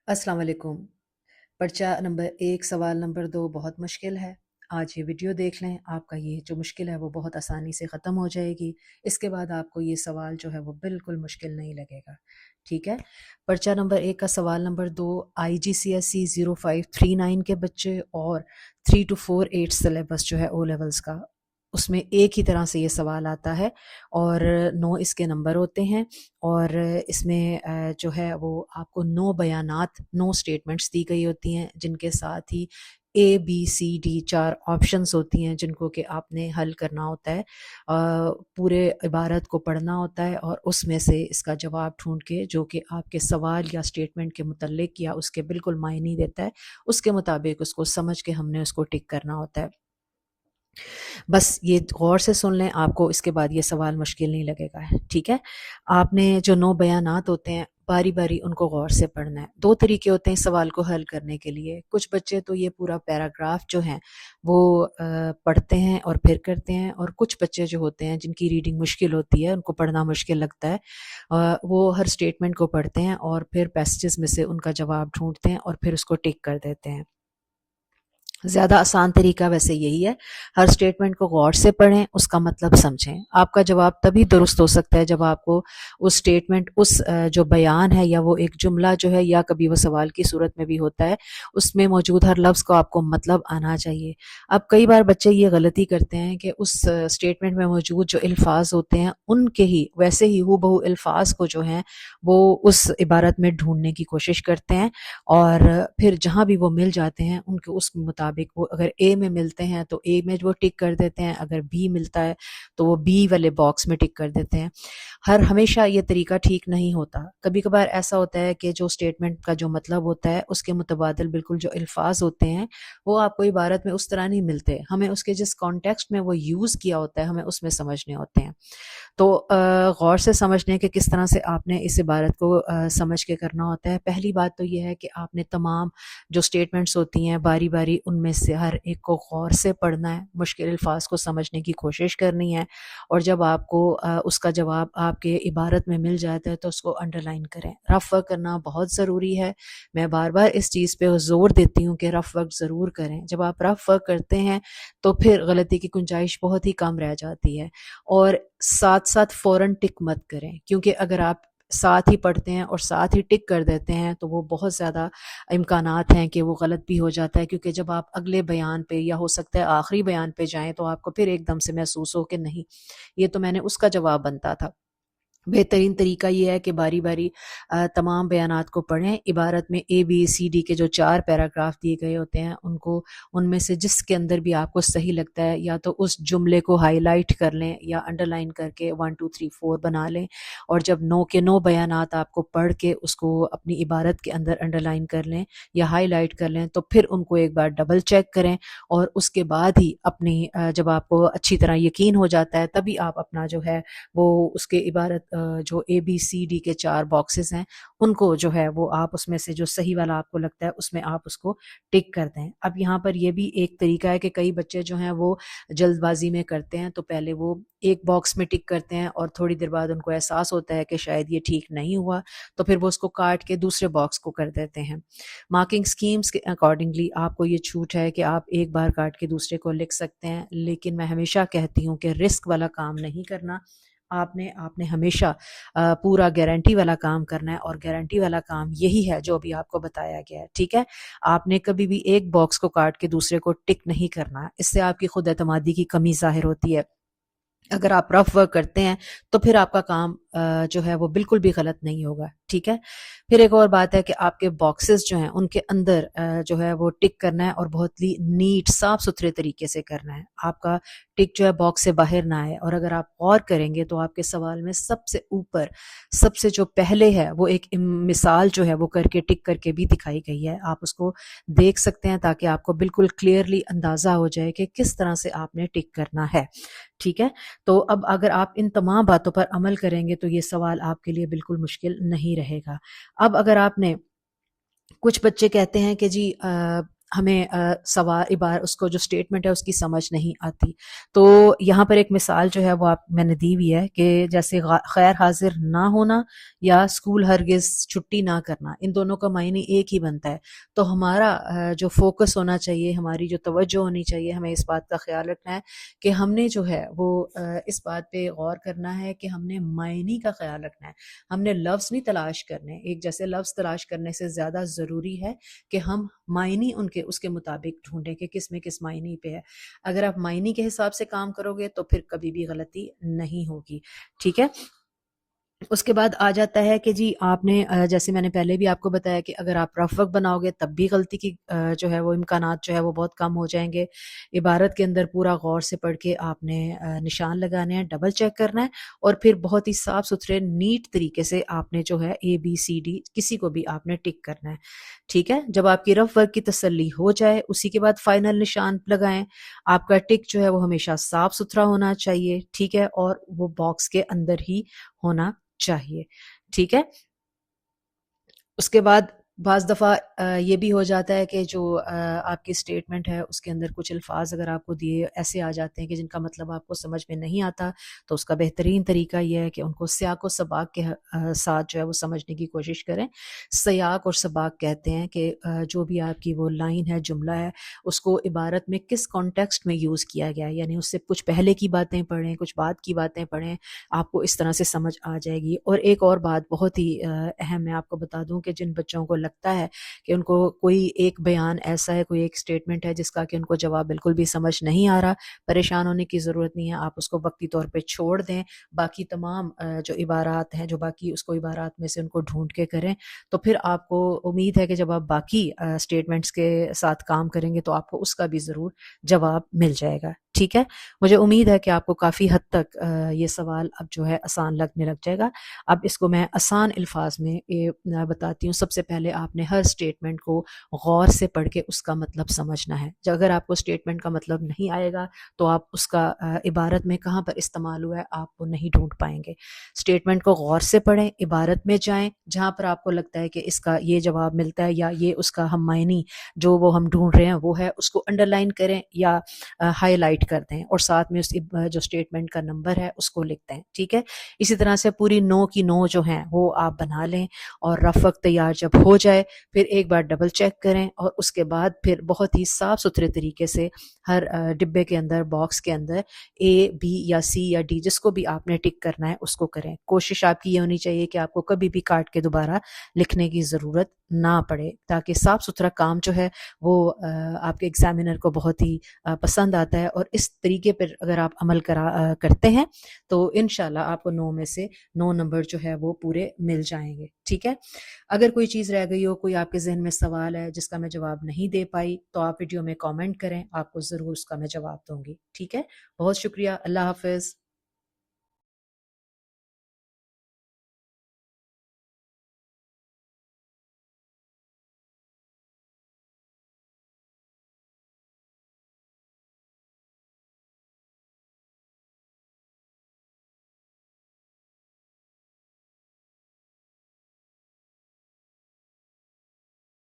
अस्सलाम वालेकुम। पर्चा नंबर 1 सवाल नंबर 2 बहुत मुश्किल है। आज ये वीडियो देख लें, आपका ये जो मुश्किल है वो बहुत आसानी से ख़त्म हो जाएगी। इसके बाद आपको ये सवाल जो है वो बिल्कुल मुश्किल नहीं लगेगा, ठीक है? पर्चा नंबर 1 का सवाल नंबर 2 IGCSE 0539 के बच्चे और 3 to 4 8 सिलेबस जो है ओ लेवल्स का, उसमें एक ही तरह से ये सवाल आता है और 9 इसके नंबर होते हैं और इसमें जो है वो आपको 9 बयानात 9 स्टेटमेंट्स दी गई होती हैं जिनके साथ ही A B C D 4 options होती हैं जिनको कि आपने हल करना होता है, पूरे इबारत को पढ़ना होता है और उसमें से इसका जवाब ढूंढ के जो कि आपके सवाल या स्टेटमेंट के मुतल्लिक या उसके बिल्कुल मायने देता है उसके मुताबिक उसको समझ के हमने उसको टिक करना होता है। बस ये गौर से सुन लें, आपको इसके बाद ये सवाल मुश्किल नहीं लगेगा, ठीक है? आपने जो 9 बयानात होते हैं बारी बारी उनको गौर से पढ़ना है। 2 तरीके होते हैं सवाल को हल करने के लिए। कुछ बच्चे तो ये पूरा पैराग्राफ जो है वो पढ़ते हैं और फिर करते हैं, और कुछ बच्चे जो होते हैं जिनकी रीडिंग मुश्किल होती है, उनको पढ़ना मुश्किल लगता है, वो हर स्टेटमेंट को पढ़ते हैं और फिर पैसेजेस में से उनका जवाब ढूंढते हैं और फिर उसको टिक कर देते हैं। ज़्यादा आसान तरीका वैसे यही है, हर स्टेटमेंट को गौर से पढ़ें, उसका मतलब समझें। आपका जवाब तभी दुरुस्त हो सकता है जब आपको उस स्टेटमेंट, उस जो बयान है या वो एक जुमला जो है या कभी वो सवाल की सूरत में भी होता है, उसमें मौजूद हर लफ्ज़ को आपको मतलब आना चाहिए। अब कई बार बच्चे ये गलती करते हैं कि उस स्टेटमेंट में मौजूद जो अल्फाज होते हैं उनके ही वैसे ही हूबहू अल्फाज को जो हैं वो उस इबारत में ढूंढने की कोशिश करते हैं और फिर जहाँ भी वो मिल जाते हैं उनके उस मुताबिक, वो अगर ए में मिलते हैं तो ए में वो टिक कर देते हैं, अगर बी मिलता है तो वो बी वाले बॉक्स में टिक कर देते हैं। हर हमेशा ये तरीका ठीक नहीं होता। कभी कभार ऐसा होता है कि जो स्टेटमेंट का जो मतलब होता है उसके मुतबादिल बिल्कुल जो अल्फाज होते हैं वो आपको इबारत में उस तरह नहीं मिलते, हमें उसके जिस कॉन्टेक्स्ट में वो यूज़ किया होता है हमें उसमें समझने होते हैं। तो गौर से समझने के किस तरह से आपने इस इबारत को समझ के करना होता है। पहली बात तो ये है कि आपने तमाम जो स्टेटमेंट्स होती हैं बारी बारी उनमें से हर एक को गौर से पढ़ना है, मुश्किल अल्फाज को समझने की कोशिश करनी है, और जब आपको उसका जवाब आपके इबारत में मिल जाता है तो उसको अंडरलाइन करें। रफ वर्क करना बहुत ज़रूरी है। मैं बार बार इस चीज़ पे ज़ोर देती हूँ कि रफ वर्क ज़रूर करें। जब आप रफ वर्क करते हैं तो फिर गलती की गुंजाइश बहुत ही कम रह जाती है। और साथ साथ फ़ौरन टिक मत करें, क्योंकि अगर आप साथ ही पढ़ते हैं और साथ ही टिक कर देते हैं तो वो बहुत ज़्यादा इम्कानात हैं कि वो गलत भी हो जाता है, क्योंकि जब आप अगले बयान पे या हो सकता है आखिरी बयान पे जाएं तो आपको फिर एकदम से महसूस हो कि नहीं, ये तो मैंने उसका जवाब बनता था। बेहतरीन तरीका ये है कि बारी बारी तमाम बयानात को पढ़ें। इबारत में ए बी सी डी के जो 4 पैराग्राफ दिए गए होते हैं उनको, उनमें से जिसके अंदर भी आपको सही लगता है या तो उस जुमले को हाईलाइट कर लें या अंडरलाइन करके 1 2 3 4 बना लें, और जब 9 के 9 बयानात आपको पढ़ के उसको अपनी इबारत के अंदर अंडरलाइन कर लें या हाईलाइट कर लें तो फिर उनको एक बार डबल चेक करें, और उसके बाद ही अपनी जब आपको अच्छी तरह यकीन हो जाता है तभी आप अपना जो है वो उसके इबारत जो ए बी सी डी के 4 बॉक्सेस हैं उनको जो है वो आप उसमें से जो सही वाला आपको लगता है उसमें आप उसको टिक कर दें। अब यहाँ पर ये भी एक तरीका है कि कई बच्चे जो हैं वो जल्दबाजी में करते हैं, तो पहले वो एक बॉक्स में टिक करते हैं और थोड़ी देर बाद उनको एहसास होता है कि शायद ये ठीक नहीं हुआ, तो फिर वो उसको काट के दूसरे बॉक्स को कर देते हैं। मार्किंग स्कीम्स के अकॉर्डिंगली आपको ये छूट है कि आप एक बार काट के दूसरे को लिख सकते हैं, लेकिन मैं हमेशा कहती हूँ कि रिस्क वाला काम नहीं करना। आपने आपने हमेशा पूरा गारंटी वाला काम करना है, और गारंटी वाला काम यही है जो अभी आपको बताया गया है, ठीक है? आपने कभी भी एक बॉक्स को काट के दूसरे को टिक नहीं करना है, इससे आपकी खुद एतमादी की कमी ज़ाहिर होती है। अगर आप रफ वर्क करते हैं तो फिर आपका काम जो है वो बिल्कुल भी गलत नहीं होगा, ठीक है? फिर एक और बात है कि आपके बॉक्सेस जो हैं उनके अंदर जो है वो टिक करना है और बहुत ही नीट साफ सुथरे तरीके से करना है। आपका टिक जो है बॉक्स से बाहर ना आए, और अगर आप गौर करेंगे तो आपके सवाल में सबसे ऊपर सबसे जो पहले है वो एक मिसाल जो है वो करके टिक करके भी दिखाई गई है। आप उसको देख सकते हैं ताकि आपको बिल्कुल क्लियरली अंदाज़ा हो जाए कि किस तरह से आपने टिक करना है, ठीक है? तो अब अगर आप इन तमाम बातों पर अमल करेंगे तो ये सवाल आपके लिए बिल्कुल मुश्किल नहीं रहेगा। अब अगर आपने, कुछ बच्चे कहते हैं कि जी ہمیں سوال اس کو جو اسٹیٹمنٹ ہے اس کی سمجھ نہیں آتی. تو یہاں پر ایک مثال جو ہے وہ میں نے دی ہوئی ہے کہ جیسے خیر حاضر نہ ہونا یا اسکول ہرگز چھٹی نہ کرنا، ان دونوں کا معنی ایک ہی بنتا ہے. تو ہمارا جو فوکس ہونا چاہیے، ہماری جو توجہ ہونی چاہیے، ہمیں اس بات کا خیال رکھنا ہے کہ ہم نے جو ہے وہ اس بات پہ غور کرنا ہے کہ ہم نے معنی کا خیال رکھنا ہے. ہم نے لفظ نہیں تلاش کرنے، ایک جیسے لفظ تلاش کرنے سے زیادہ ضروری ہے کہ ہم معنی اس کے مطابق ڈھونڈیں کہ کس میں کس معنی پہ ہے. اگر آپ معنی کے حساب سے کام کرو گے تو پھر کبھی بھی غلطی نہیں ہوگی. ٹھیک ہے. اس کے بعد آ جاتا ہے کہ جی آپ نے جیسے میں نے پہلے بھی آپ کو بتایا کہ اگر آپ رف ورک بناؤ گے تب بھی غلطی کی جو ہے وہ امکانات جو ہے وہ بہت کم ہو جائیں گے. عبارت کے اندر پورا غور سے پڑھ کے آپ نے نشان لگانے ہیں، ڈبل چیک کرنا ہے، اور پھر بہت ہی صاف ستھرے نیٹ طریقے سے آپ نے جو ہے ABCD کسی کو بھی آپ نے ٹک کرنا ہے. ٹھیک ہے. جب آپ کی رف ورک کی تسلی ہو جائے اسی کے بعد فائنل نشان لگائیں. آپ کا ٹک جو ہے وہ ہمیشہ صاف ستھرا ہونا چاہیے. ٹھیک ہے. اور وہ باکس کے اندر ہی ہونا چاہیے. ٹھیک ہے. اس کے بعد بعض دفعہ یہ بھی ہو جاتا ہے کہ جو آپ کی اسٹیٹمنٹ ہے اس کے اندر کچھ الفاظ اگر آپ کو دیے ایسے آ جاتے ہیں کہ جن کا مطلب آپ کو سمجھ میں نہیں آتا، تو اس کا بہترین طریقہ یہ ہے کہ ان کو سیاق و سباق کے ساتھ جو ہے وہ سمجھنے کی کوشش کریں. سیاق اور سباق کہتے ہیں کہ جو بھی آپ کی وہ لائن ہے، جملہ ہے، اس کو عبارت میں کس کانٹیکسٹ میں یوز کیا گیا ہے، یعنی اس سے کچھ پہلے کی باتیں پڑھیں، کچھ بعد کی باتیں پڑھیں، آپ کو اس طرح سے سمجھ آ جائے گی. اور ایک اور بات بہت ہی اہم میں آپ کو بتا دوں کہ جن بچوں کو لگتا ہے کہ ان کو کوئی ایک بیان ایسا ہے، کوئی ایک اسٹیٹمنٹ ہے جس کا کہ ان کو جواب بالکل بھی سمجھ نہیں آ رہا، پریشان ہونے کی ضرورت نہیں ہے. آپ اس کو وقتی طور پہ چھوڑ دیں، باقی تمام جو عبارات ہیں، جو باقی اس کو عبارات میں سے ان کو ڈھونڈ کے کریں. تو پھر آپ کو امید ہے کہ جب آپ باقی اسٹیٹمنٹس کے ساتھ کام کریں گے تو آپ کو اس کا بھی ضرور جواب مل جائے گا. ٹھیک ہے. مجھے امید ہے کہ آپ کو کافی حد تک یہ سوال اب جو ہے آسان لگنے لگ جائے گا. اب اس کو میں آسان الفاظ میں بتاتی ہوں. سب سے پہلے آپ نے ہر اسٹیٹمنٹ کو غور سے پڑھ کے اس کا مطلب سمجھنا ہے. اگر آپ کو اسٹیٹمنٹ کا مطلب نہیں آئے گا تو آپ اس کا عبارت میں کہاں پر استعمال ہوا ہے آپ وہ نہیں ڈھونڈ پائیں گے. اسٹیٹمنٹ کو غور سے پڑھیں، عبارت میں جائیں، جہاں پر آپ کو لگتا ہے کہ اس کا یہ جواب ملتا ہے یا یہ اس کا ہم معنی جو وہ ہم ڈھونڈ رہے ہیں وہ ہے، اس کو انڈر لائن کریں یا ہائی لائٹ کر دیں، اور ساتھ میں اس جو اسٹیٹمنٹ کا نمبر ہے اس کو لکھ دیں. ٹھیک ہے. اسی طرح سے پوری 9 کی 9 جو ہیں وہ آپ بنا لیں، اور رف ورک تیار جب ہو جائے پھر ایک بار ڈبل چیک کریں، اور اس کے بعد پھر بہت ہی صاف ستھرے طریقے سے ہر ڈبے کے اندر، باکس کے اندر A B یا C یا D جس کو بھی آپ نے ٹک کرنا ہے اس کو کریں. کوشش آپ کی یہ ہونی چاہیے کہ آپ کو کبھی بھی کاٹ کے دوبارہ لکھنے کی ضرورت نہ پڑے، تاکہ صاف ستھرا کام جو ہے وہ آپ کے ایگزامینر کو بہت ہی پسند آتا ہے. اور اس طریقے پر اگر آپ عمل کرتے ہیں تو انشاءاللہ آپ کو 9 میں سے 9 نمبر جو ہے وہ پورے مل جائیں گے. ٹھیک ہے. اگر کوئی چیز رہ گئی ہو، کوئی آپ کے ذہن میں سوال ہے جس کا میں جواب نہیں دے پائی، تو آپ ویڈیو میں کامنٹ کریں، آپ کو ضرور اس کا میں جواب دوں گی. ٹھیک ہے. بہت شکریہ. اللہ حافظ.